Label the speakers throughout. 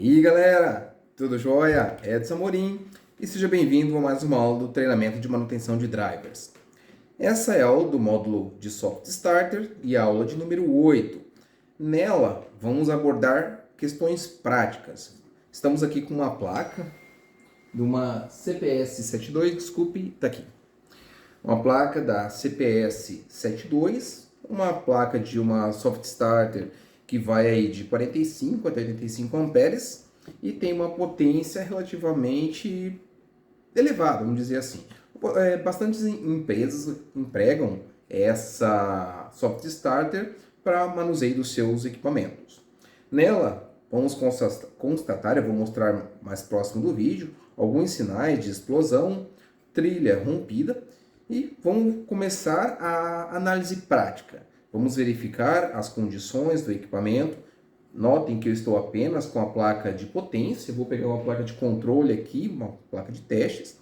Speaker 1: E aí galera, tudo jóia? Edson Amorim e seja bem-vindo a mais uma aula do treinamento de manutenção de drivers. Essa é a aula do módulo de Soft Starter e a aula de número 8. Nela vamos abordar questões práticas. Estamos aqui com uma placa de uma CPS 72, desculpe, tá aqui. Uma placa da CPS 72, uma placa de uma Soft Starter que vai aí de 45 até 85 amperes e tem uma potência relativamente elevada, vamos dizer assim. Bastantes empresas empregam essa Soft Starter para manuseio dos seus equipamentos. Nela, vamos constatar, eu vou mostrar mais próximo do vídeo, alguns sinais de explosão, trilha rompida e vamos começar a análise prática. Vamos verificar as condições do equipamento. Notem que eu estou apenas com a placa de potência. Vou pegar uma placa de controle aqui, uma placa de testes,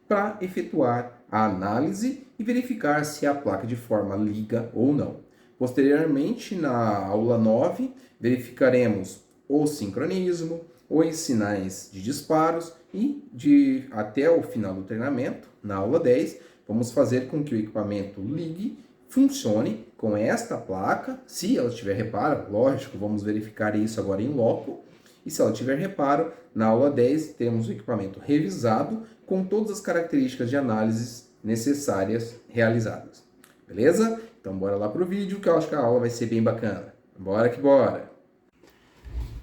Speaker 1: para efetuar a análise e verificar se a placa de forma liga ou não. Posteriormente, na aula 9, verificaremos o sincronismo, os sinais de disparos e até o final do treinamento, na aula 10, vamos fazer com que o equipamento ligue, funcione com esta placa. Se ela tiver reparo, lógico, vamos verificar isso agora em loco. E se ela tiver reparo, na aula 10 temos o equipamento revisado com todas as características de análise necessárias realizadas. Beleza? Então bora lá pro vídeo que eu acho que a aula vai ser bem bacana. Bora que bora!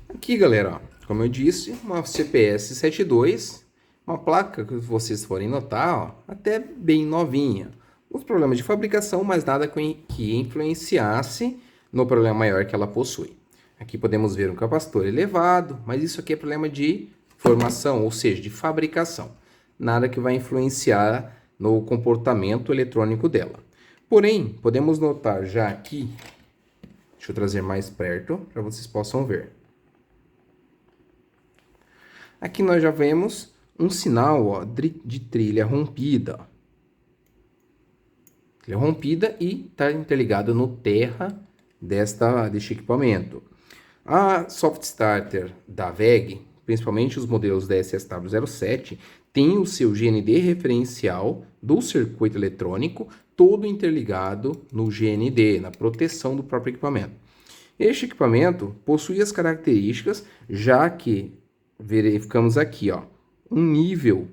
Speaker 1: Aqui galera, ó, como eu disse, uma CPS 72, uma placa que vocês forem notar, ó, até bem novinha. Os problemas de fabricação, mas nada que influenciasse no problema maior que ela possui. Aqui podemos ver um capacitor elevado, mas isso aqui é problema de formação, ou seja, de fabricação. Nada que vai influenciar no comportamento eletrônico dela. Porém, podemos notar já aqui, deixa eu trazer mais perto para vocês possam ver. Aqui nós já vemos um sinal, ó, de trilha rompida. Trilha rompida e está interligado no terra deste equipamento. A Soft Starter da WEG, principalmente os modelos da SSW07, tem o seu GND referencial do circuito eletrônico todo interligado no GND, na proteção do próprio equipamento. Este equipamento possui as características, já que verificamos aqui, ó, um nível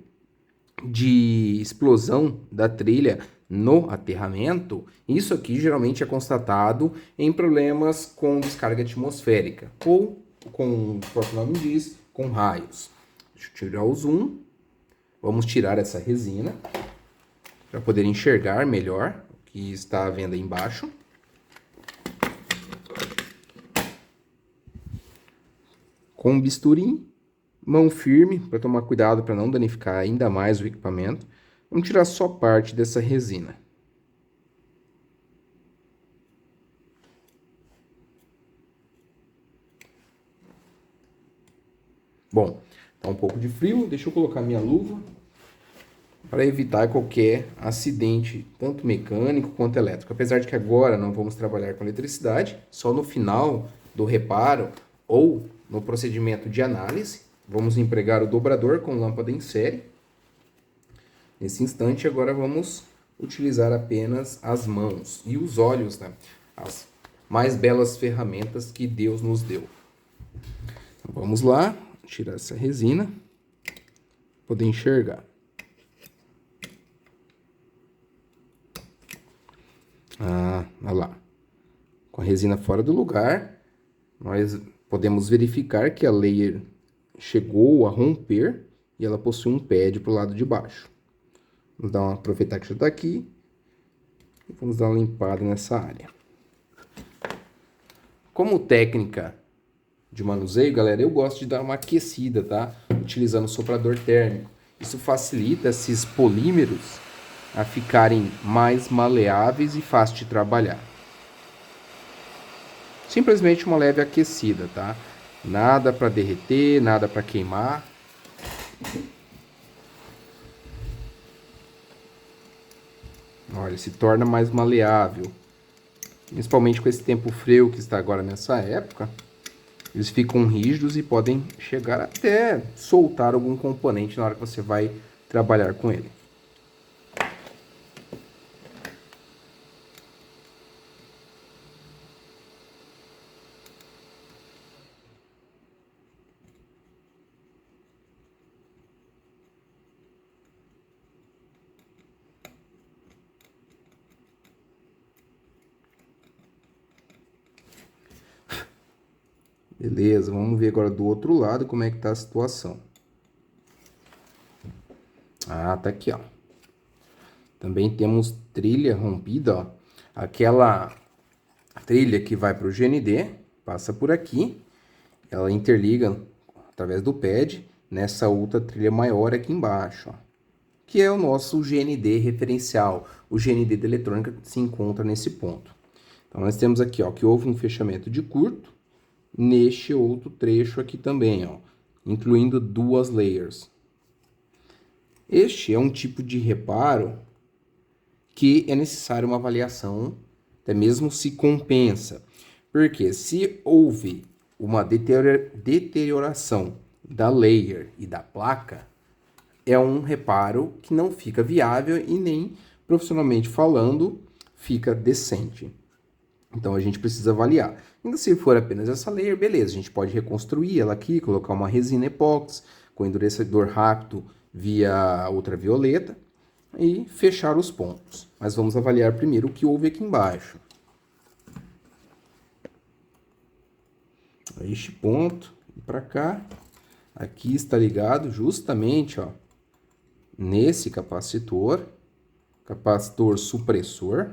Speaker 1: de explosão da trilha no aterramento. Isso aqui geralmente é constatado em problemas com descarga atmosférica ou, como o próprio nome diz, com raios. Deixa eu tirar o zoom. Vamos tirar essa resina para poder enxergar melhor o que está à venda aí embaixo. Com bisturi, mão firme para tomar cuidado para não danificar ainda mais o equipamento. Vamos tirar só parte dessa resina. Bom, tá um pouco de frio, deixa eu colocar minha luva para evitar qualquer acidente, tanto mecânico quanto elétrico. Apesar de que agora não vamos trabalhar com eletricidade, só no final do reparo ou no procedimento de análise, vamos empregar o dobrador com lâmpada em série. Nesse instante, agora vamos utilizar apenas as mãos e os olhos, né? As mais belas ferramentas que Deus nos deu. Então, vamos lá, tirar essa resina, poder enxergar. Olha lá. Com a resina fora do lugar, nós podemos verificar que a layer chegou a romper e ela possui um pad para o lado de baixo. Vamos aproveitar que já está aqui e vamos dar uma limpada nessa área. Como técnica de manuseio, galera, eu gosto de dar uma aquecida, tá? Utilizando soprador térmico. Isso facilita esses polímeros a ficarem mais maleáveis e fácil de trabalhar. Simplesmente uma leve aquecida, tá? Nada para derreter, nada para queimar. Olha, se torna mais maleável. Principalmente com esse tempo frio que está agora nessa época. eles ficam rígidos e podem chegar até soltar algum componente na hora que você vai trabalhar com ele. Beleza, vamos ver agora do outro lado como é que tá a situação. Ah, tá aqui, ó. Também temos trilha rompida, ó. Aquela trilha que vai para o GND, passa por aqui. Ela interliga através do pad nessa outra trilha maior aqui embaixo, ó, que é o nosso GND referencial. O GND da eletrônica se encontra nesse ponto. Então, nós temos aqui, ó, que houve um fechamento de curto neste outro trecho aqui também, ó, incluindo duas layers. Este é um tipo de reparo que é necessário uma avaliação, até mesmo se compensa. Porque se houve uma deterioração da layer e da placa, é um reparo que não fica viável e nem profissionalmente falando fica decente. Então a gente precisa avaliar. Ainda se for apenas essa layer, beleza, a gente pode reconstruir ela aqui, colocar uma resina epóxi com endurecedor rápido via ultravioleta e fechar os pontos. Mas vamos avaliar primeiro o que houve aqui embaixo. Este ponto e para cá, aqui está ligado justamente, ó, nesse capacitor supressor.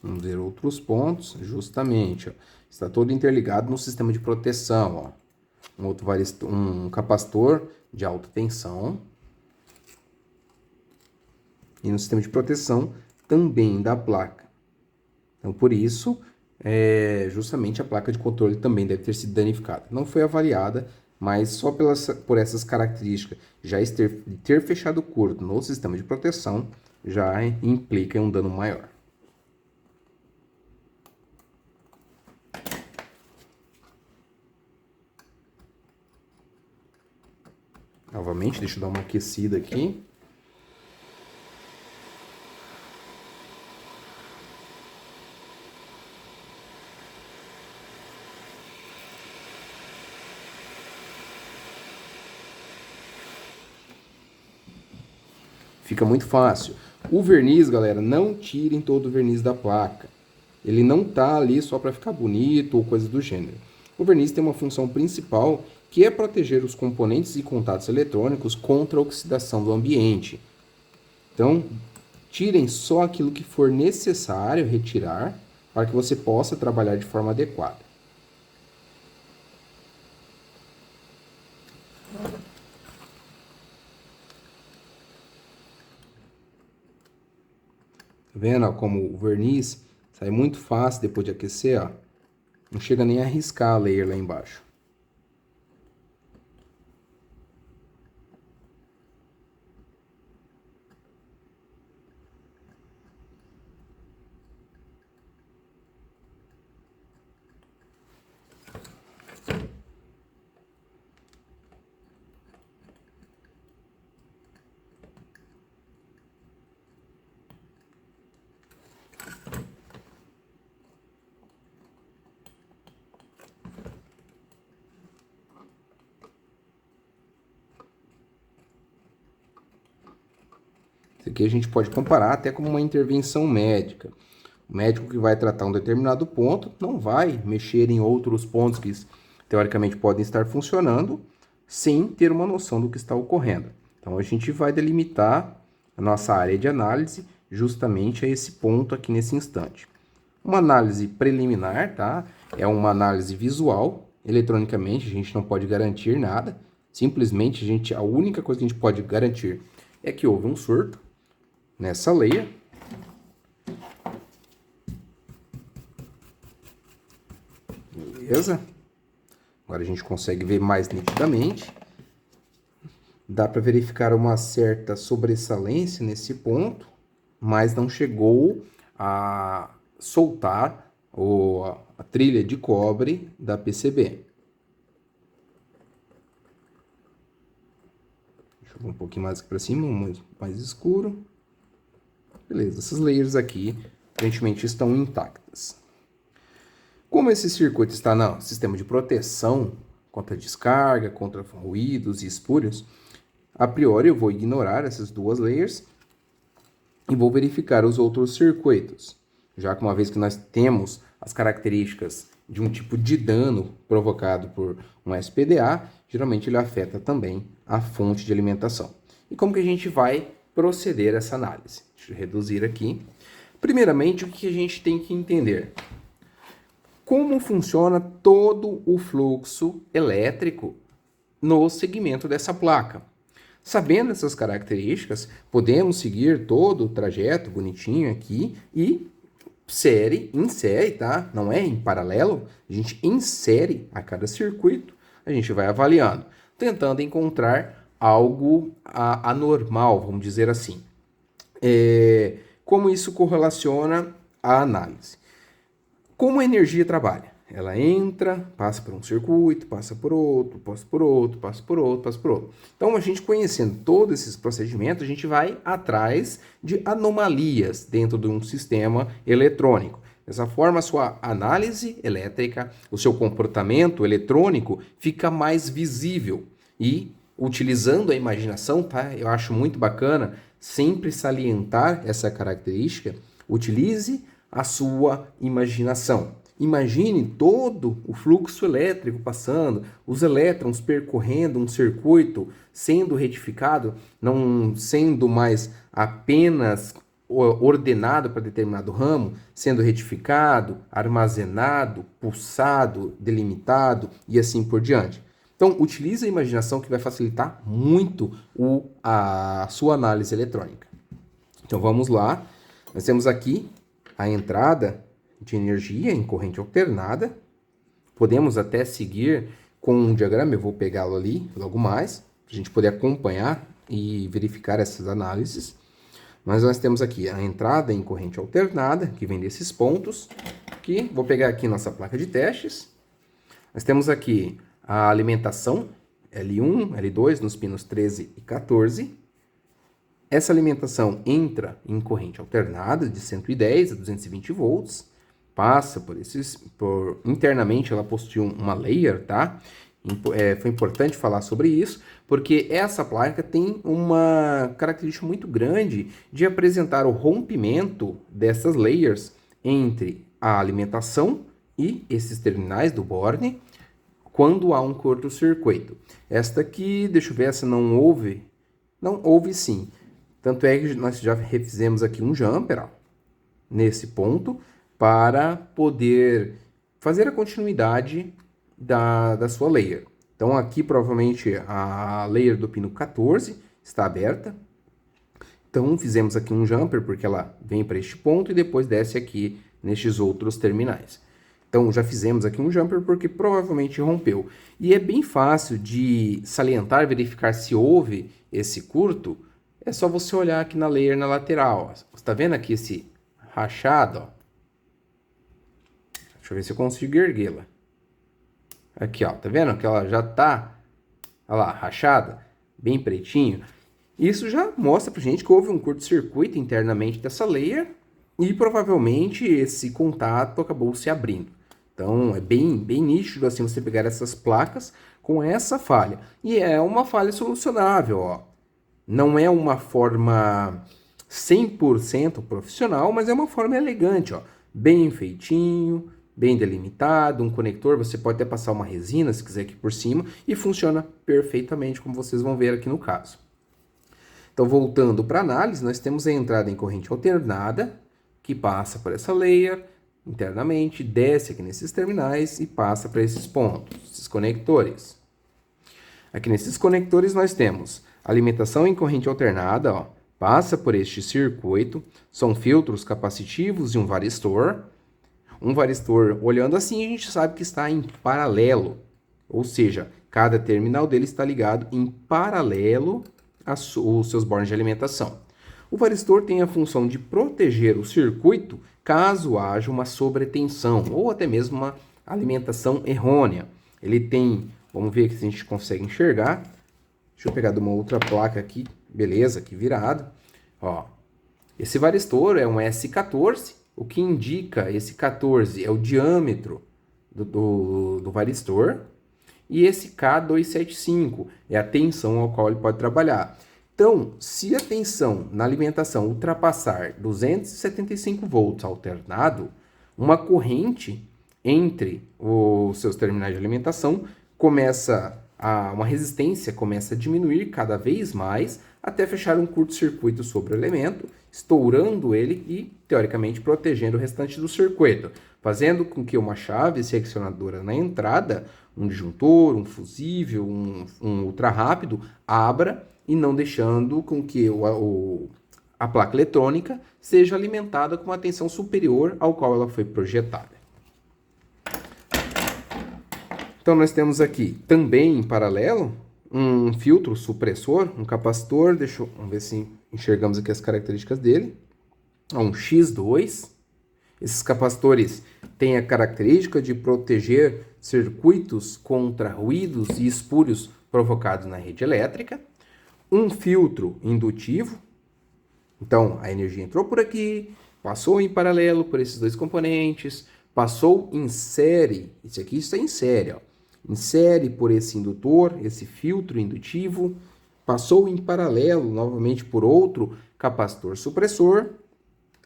Speaker 1: Vamos ver outros pontos, justamente, ó, está todo interligado no sistema de proteção, ó. Um capacitor de alta tensão e no sistema de proteção também da placa. Então, por isso, justamente a placa de controle também deve ter sido danificada. Não foi avaliada, mas só por essas características, já ter fechado curto no sistema de proteção, já implica em um dano maior. Novamente, deixa eu dar uma aquecida aqui. Fica muito fácil. O verniz, galera, não tirem todo o verniz da placa. Ele não tá ali só para ficar bonito ou coisa do gênero. O verniz tem uma função principal, que é proteger os componentes e contatos eletrônicos contra a oxidação do ambiente. Então, tirem só aquilo que for necessário retirar para que você possa trabalhar de forma adequada. Tá vendo, ó, como o verniz sai muito fácil depois de aquecer, ó. Não chega nem a riscar a layer lá embaixo. Isso aqui a gente pode comparar até como uma intervenção médica. O médico que vai tratar um determinado ponto não vai mexer em outros pontos que teoricamente podem estar funcionando sem ter uma noção do que está ocorrendo. Então a gente vai delimitar a nossa área de análise justamente a esse ponto aqui nesse instante. Uma análise preliminar, tá? É uma análise visual. Eletronicamente a gente não pode garantir nada. Simplesmente a única coisa que a gente pode garantir é que houve um surto nessa layer. Beleza? Agora a gente consegue ver mais nitidamente. Dá para verificar uma certa sobressalência nesse ponto, mas não chegou a soltar a trilha de cobre da PCB. Deixa eu ver um pouquinho mais aqui para cima, mais escuro. Beleza, essas layers aqui aparentemente estão intactas. Como esse circuito está no sistema de proteção contra descarga, contra ruídos e espúrios, a priori eu vou ignorar essas duas layers e vou verificar os outros circuitos, já que uma vez que nós temos as características de um tipo de dano provocado por um SPDA, geralmente ele afeta também a fonte de alimentação. E como que a gente vai proceder essa análise? Deixa eu reduzir aqui. Primeiramente, o que a gente tem que entender? Como funciona todo o fluxo elétrico no segmento dessa placa. Sabendo essas características, podemos seguir todo o trajeto bonitinho aqui e insere, tá? Não é em paralelo, a gente insere a cada circuito, a gente vai avaliando, tentando encontrar algo anormal, vamos dizer assim. Como isso correlaciona à análise? Como a energia trabalha? Ela entra, passa por um circuito, passa por outro, passa por outro, passa por outro, passa por outro. Então, a gente conhecendo todos esses procedimentos, a gente vai atrás de anomalias dentro de um sistema eletrônico. Dessa forma, a sua análise elétrica, o seu comportamento eletrônico fica mais visível. E, utilizando a imaginação, tá? Eu acho muito bacana sempre salientar essa característica. Utilize a sua imaginação. Imagine todo o fluxo elétrico passando, os elétrons percorrendo um circuito, sendo retificado, não sendo mais apenas ordenado para determinado ramo, sendo retificado, armazenado, pulsado, delimitado e assim por diante. Então, utilize a imaginação que vai facilitar muito a sua análise eletrônica. Então, vamos lá. Nós temos aqui a entrada de energia em corrente alternada. Podemos até seguir com um diagrama, eu vou pegá-lo ali logo mais, para a gente poder acompanhar e verificar essas análises. Mas nós temos aqui a entrada em corrente alternada, que vem desses pontos, que vou pegar aqui nossa placa de testes. Nós temos aqui a alimentação L1, L2 nos pinos 13 e 14. Essa alimentação entra em corrente alternada de 110 a 220 volts, passa internamente ela possui uma layer, tá? Foi importante falar sobre isso, porque essa placa tem uma característica muito grande de apresentar o rompimento dessas layers entre a alimentação e esses terminais do borne quando há um curto-circuito. Esta aqui, deixa eu ver, essa não houve sim. Tanto é que nós já refizemos aqui um jumper, ó, nesse ponto, para poder fazer a continuidade da sua layer. Então aqui provavelmente a layer do pino 14 está aberta. Então fizemos aqui um jumper porque ela vem para este ponto e depois desce aqui nestes outros terminais. Então já fizemos aqui um jumper porque provavelmente rompeu. E é bem fácil de salientar, verificar se houve esse curto. É só você olhar aqui na layer na lateral. Ó. Você está vendo aqui esse rachado? Ó? Deixa eu ver se eu consigo erguê-la. Aqui, ó, tá vendo que ela já tá, olha lá, rachada, bem pretinho. Isso já mostra pra gente que houve um curto-circuito internamente dessa layer e provavelmente esse contato acabou se abrindo. Então, é bem nítido assim você pegar essas placas com essa falha. E é uma falha solucionável, ó. Não é uma forma 100% profissional, mas é uma forma elegante, ó. Bem feitinho, bem delimitado, um conector, você pode até passar uma resina, se quiser, aqui por cima, e funciona perfeitamente, como vocês vão ver aqui no caso. Então, voltando para a análise, nós temos a entrada em corrente alternada, que passa por essa layer, internamente, desce aqui nesses terminais e passa para esses pontos, esses conectores. Aqui nesses conectores nós temos alimentação em corrente alternada, ó, passa por este circuito, são filtros capacitivos e um varistor. Um varistor, olhando assim, a gente sabe que está em paralelo, ou seja, cada terminal dele está ligado em paralelo aos seus bornes de alimentação. O varistor tem a função de proteger o circuito caso haja uma sobretensão ou até mesmo uma alimentação errônea. Ele tem, vamos ver aqui se a gente consegue enxergar. Deixa eu pegar de uma outra placa aqui, beleza, aqui virado. Ó, esse varistor é um S14, o que indica esse 14 é o diâmetro do varistor, e esse K275 é a tensão ao qual ele pode trabalhar. Então, se a tensão na alimentação ultrapassar 275 volts alternado, uma corrente entre os seus terminais de alimentação uma resistência começa a diminuir cada vez mais até fechar um curto-circuito sobre o elemento, estourando ele e, teoricamente, protegendo o restante do circuito, fazendo com que uma chave seccionadora na entrada, um disjuntor, um fusível, um ultra-rápido, abra e não deixando com que a placa eletrônica seja alimentada com uma tensão superior ao qual ela foi projetada. Então, nós temos aqui também em paralelo um filtro supressor, um capacitor. Vamos ver se enxergamos aqui as características dele. Um X2. Esses capacitores têm a característica de proteger circuitos contra ruídos e espúrios provocados na rede elétrica. Um filtro indutivo. Então, a energia entrou por aqui, passou em paralelo por esses dois componentes, passou em série. Isso aqui está em série, ó. Em série por esse indutor, esse filtro indutivo, passou em paralelo novamente por outro capacitor supressor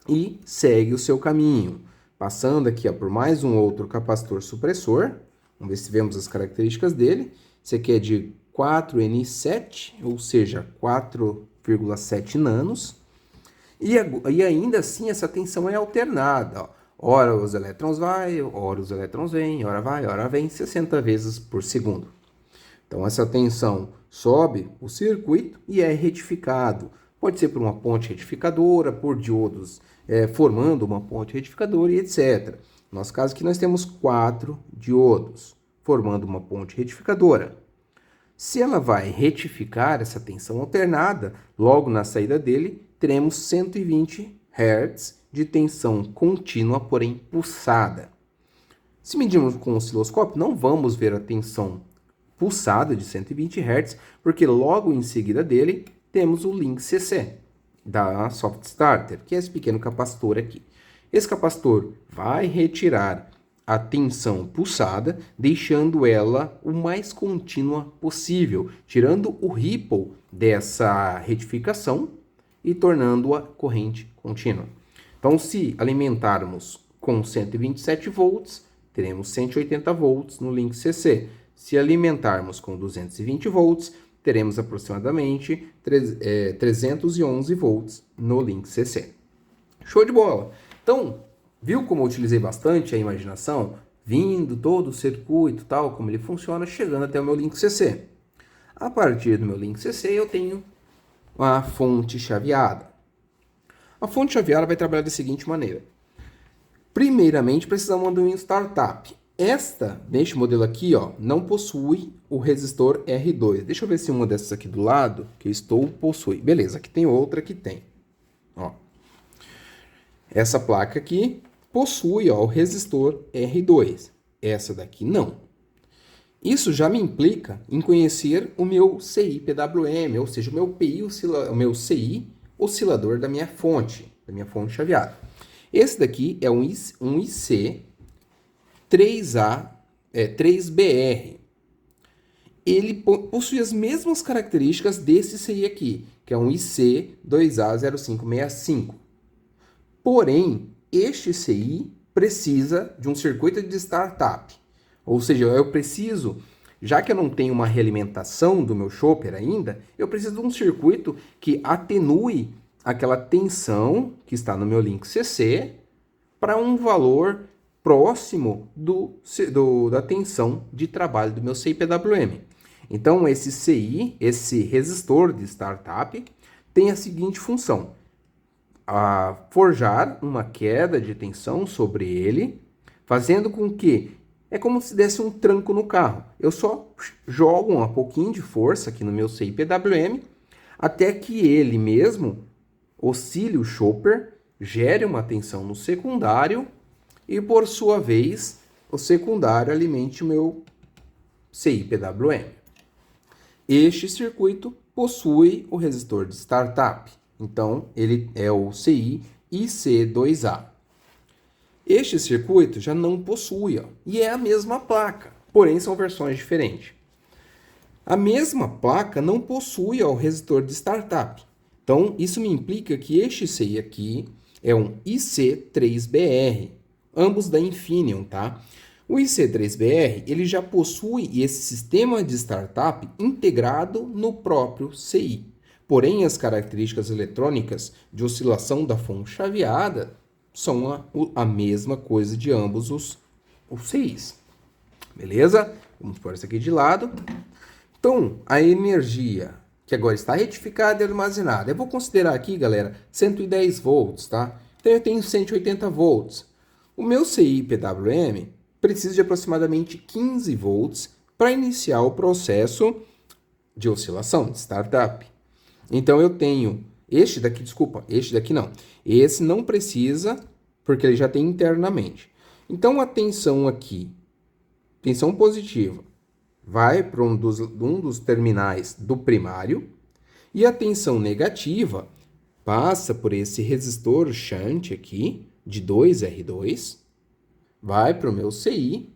Speaker 1: e segue o seu caminho. Passando aqui por mais um outro capacitor supressor, vamos ver se vemos as características dele. Esse aqui é de 4N7, ou seja, 4,7 nanos. E ainda assim essa tensão é alternada, ó. Ora os elétrons vão, ora os elétrons vêm, ora vai, ora vem, 60 vezes por segundo. Então, essa tensão sobe o circuito e é retificado. Pode ser por uma ponte retificadora, por diodos formando uma ponte retificadora e etc. No nosso caso aqui, nós temos 4 diodos formando uma ponte retificadora. Se ela vai retificar essa tensão alternada, logo na saída dele, teremos 120 Hz de tensão contínua, porém pulsada. Se medirmos com o osciloscópio, não vamos ver a tensão pulsada de 120 Hz, porque logo em seguida dele temos o link CC da Soft Starter, que é esse pequeno capacitor aqui. Esse capacitor vai retirar a tensão pulsada, deixando ela o mais contínua possível, tirando o ripple dessa retificação e tornando-a corrente contínua. Então, se alimentarmos com 127 volts, teremos 180 volts no link CC. Se alimentarmos com 220 volts, teremos aproximadamente 311 volts no link CC. Show de bola! Então, viu como eu utilizei bastante a imaginação? Vindo todo o circuito, tal, como ele funciona, chegando até o meu link CC. A partir do meu link CC, eu tenho a fonte chaveada. A fonte chaveada vai trabalhar da seguinte maneira. Primeiramente, precisamos de um startup. Neste modelo aqui, ó, não possui o resistor R2. Deixa eu ver se uma dessas aqui do lado, que eu estou, possui. Beleza, aqui tem outra que tem. Ó. Essa placa aqui possui, ó, o resistor R2. Essa daqui não. Isso já me implica em conhecer o meu CI PWM, ou seja, o meu CI oscilador da minha fonte chaveada. Esse daqui é um IC 3BR. Ele possui as mesmas características desse CI aqui, que é um IC 2A0565. Porém, este CI precisa de um circuito de startup. Ou seja, eu preciso, já que eu não tenho uma realimentação do meu chopper ainda, eu preciso de um circuito que atenue aquela tensão que está no meu link CC para um valor próximo da tensão de trabalho do meu CI PWM. Então, esse CI, esse resistor de startup, tem a seguinte função: forjar uma queda de tensão sobre ele, fazendo com que é como se desse um tranco no carro. Eu só jogo um pouquinho de força aqui no meu CI PWM até que ele mesmo oscile o chopper, gere uma tensão no secundário e, por sua vez, o secundário alimente o meu CI-PWM. Este circuito possui o resistor de startup, então ele é o CI IC2A. Este circuito já não possui, e é a mesma placa, porém são versões diferentes. A mesma placa não possui o resistor de startup, então isso me implica que este CI aqui é um IC3BR, ambos da Infineon, tá? O IC3BR ele já possui esse sistema de startup integrado no próprio CI. Porém, as características eletrônicas de oscilação da fonte chaveada são a mesma coisa de ambos os CIs. Beleza? Vamos pôr isso aqui de lado. Então, a energia que agora está retificada e armazenada. Eu vou considerar aqui, galera, 110 volts, tá? Então, eu tenho 180 volts. O meu CI-PWM precisa de aproximadamente 15 volts para iniciar o processo de oscilação, de startup. Então, eu tenho este daqui não. Esse não precisa, porque ele já tem internamente. Então, a tensão aqui, tensão positiva, vai para um dos terminais do primário, e a tensão negativa passa por esse resistor shunt aqui, de 2R2, vai para o meu CI,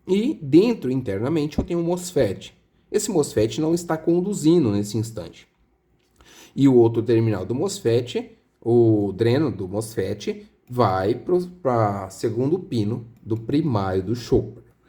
Speaker 1: e dentro, internamente, eu tenho um MOSFET. Esse MOSFET não está conduzindo nesse instante. E o outro terminal do MOSFET, o dreno do MOSFET, vai para o segundo pino do primário do chopper.